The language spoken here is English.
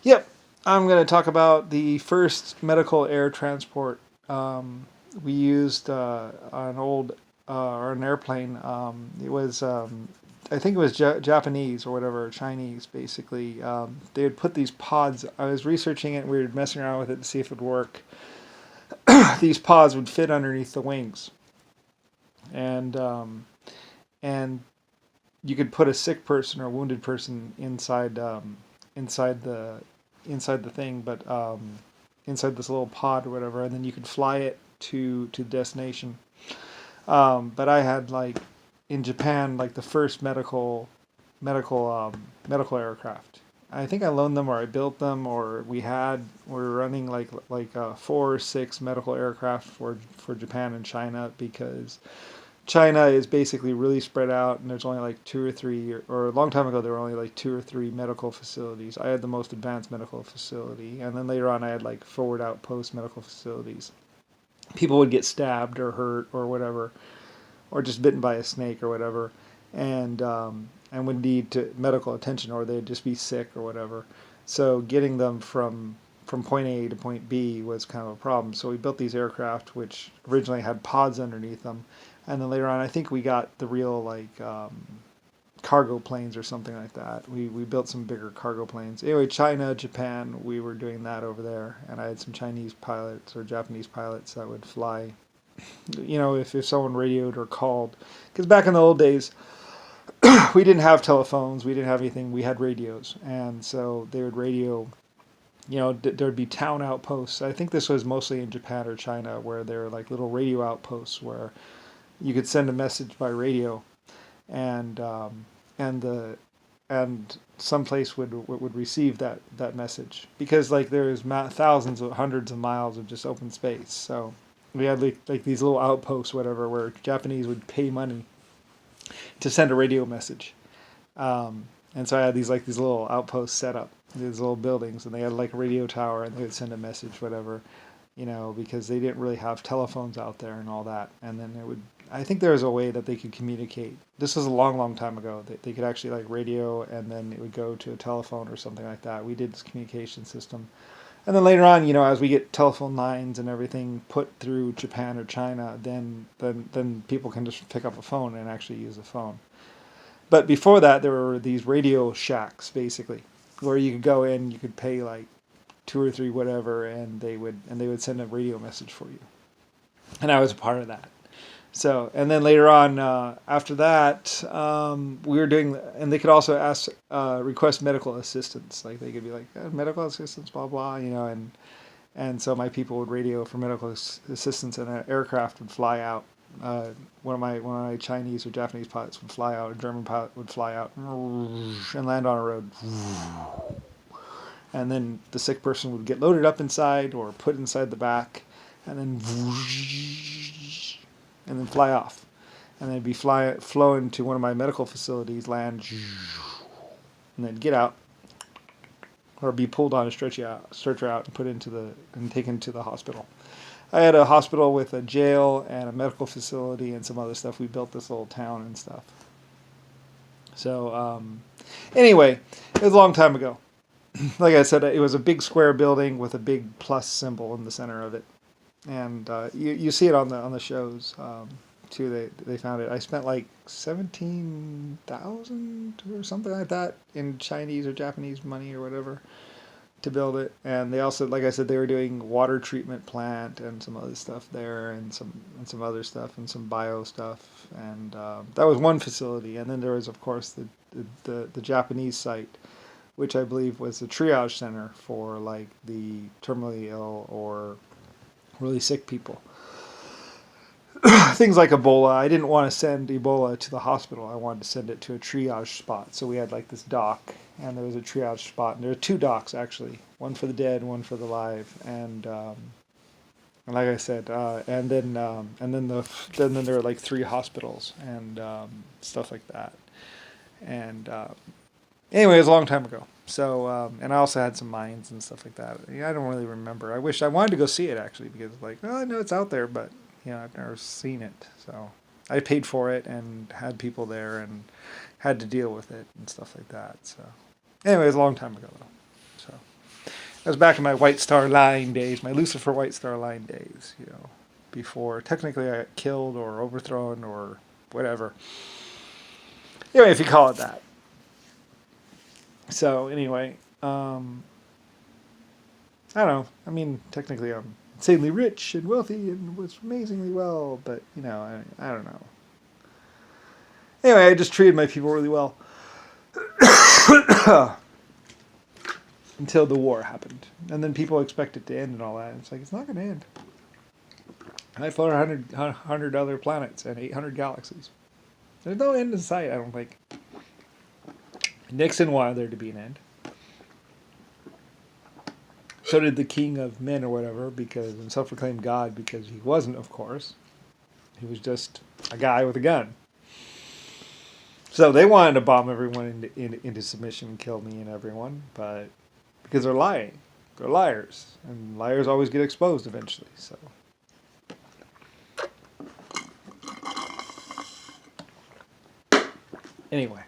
Yep, I'm going to talk about the first medical air transport. We used an old or an airplane. It was I think it was Japanese or whatever, Chinese basically. They would put these pods. I was researching it. We were messing around with it to see if it would work. These pods would fit underneath the wings, and and you could put a sick person or a wounded person inside the inside the thing, but inside this little pod or whatever, and then you could fly it to destination. But I had like in Japan like the first medical aircraft. I think I loaned them or I built them or we were running like 4 or 6 medical aircraft for Japan and China because China is basically really spread out, and there's only like 2 or 3, or a long time ago, there were only like 2 or 3 medical facilities. I had the most advanced medical facility, and then later on, I had like forward outpost medical facilities. People would get stabbed or hurt or whatever, or just bitten by a snake or whatever, and would need to medical attention, or they'd just be sick or whatever. So getting them from point A to point B was kind of a problem. So we built these aircraft, which originally had pods underneath them, and then later on, I think we got the real like cargo planes or something like that. We built some bigger cargo planes. Anyway, China, Japan, we were doing that over there, and I had some Chinese pilots or Japanese pilots that would fly. If someone radioed or called, because back in the old days, we didn't have telephones, we didn't have anything. We had radios, and so they would radio. There'd be town outposts. I think this was mostly in Japan or China, where there were like little radio outposts where you could send a message by radio, and and the and some place would receive that message, because like there's thousands of hundreds of miles of just open space. So we had like these little outposts, whatever, where Japanese would pay money to send a radio message. And so I had these little outposts set up, these little buildings, and they had like a radio tower, and they would send a message, whatever, because they didn't really have telephones out there and all that. And then I think there was a way that they could communicate. This was a long, long time ago. They could actually like radio, and then it would go to a telephone or something like that. We did this communication system. And then later on, as we get telephone lines and everything put through Japan or China, then people can just pick up a phone and actually use a phone. But before that, there were these radio shacks, basically, where you could go in, you could pay like 2 or 3 whatever, and they would send a radio message for you. And I was a part of that. So, and then later on, after that, we were doing, and they could also request medical assistance. Like they could be like, medical assistance, blah blah, and so my people would radio for medical assistance, and an aircraft would fly out. One of my Chinese or Japanese pilots would fly out. A German pilot would fly out and land on a road. And then the sick person would get loaded up inside or put inside the back, and then fly off, and then be flown to one of my medical facilities, land, and then get out, or be pulled on a stretcher out and taken to the hospital. I had a hospital with a jail and a medical facility and some other stuff. We built this little town and stuff. So anyway, it was a long time ago. Like I said, it was a big square building with a big plus symbol in the center of it, and you see it on the shows too. They found it. I spent like 17,000 or something like that in Chinese or Japanese money or whatever to build it. And they also, like I said, they were doing water treatment plant and some other stuff there, and some other stuff and some bio stuff. And that was one facility. And then there was, of course, the Japanese site, which I believe was the triage center for like the terminally ill or really sick people. Things like Ebola. I didn't want to send Ebola to the hospital. I wanted to send it to a triage spot. So we had like this dock, and there was a triage spot, and there were 2 docks actually, one for the dead, one for the live, and like I said, and then there were like 3 hospitals and stuff like that, and anyway, it was a long time ago. So and I also had some mines and stuff like that. I don't really remember. I wanted to go see it actually, because like, I know it's out there, but I've never seen it. So I paid for it and had people there and had to deal with it and stuff like that. So anyway, it was a long time ago though. So was back in my White Star Line days, my Lucifer White Star Line days, before technically I got killed or overthrown or whatever. Anyway, if you call it that. So anyway, I don't know. I mean, technically I'm insanely rich and wealthy and was amazingly well, but I don't know. Anyway, I just treated my people really well until the war happened, and then people expect it to end and all that. And it's like it's not going to end. I flown 100 other planets and 800 galaxies. There's no end in sight, I don't think. Nixon wanted there to be an end. So did the king of men or whatever, because and self-proclaimed God, because he wasn't, of course. He was just a guy with a gun. So they wanted to bomb everyone into submission and kill me and everyone, but because they're lying. They're liars. And liars always get exposed eventually, so. Anyway.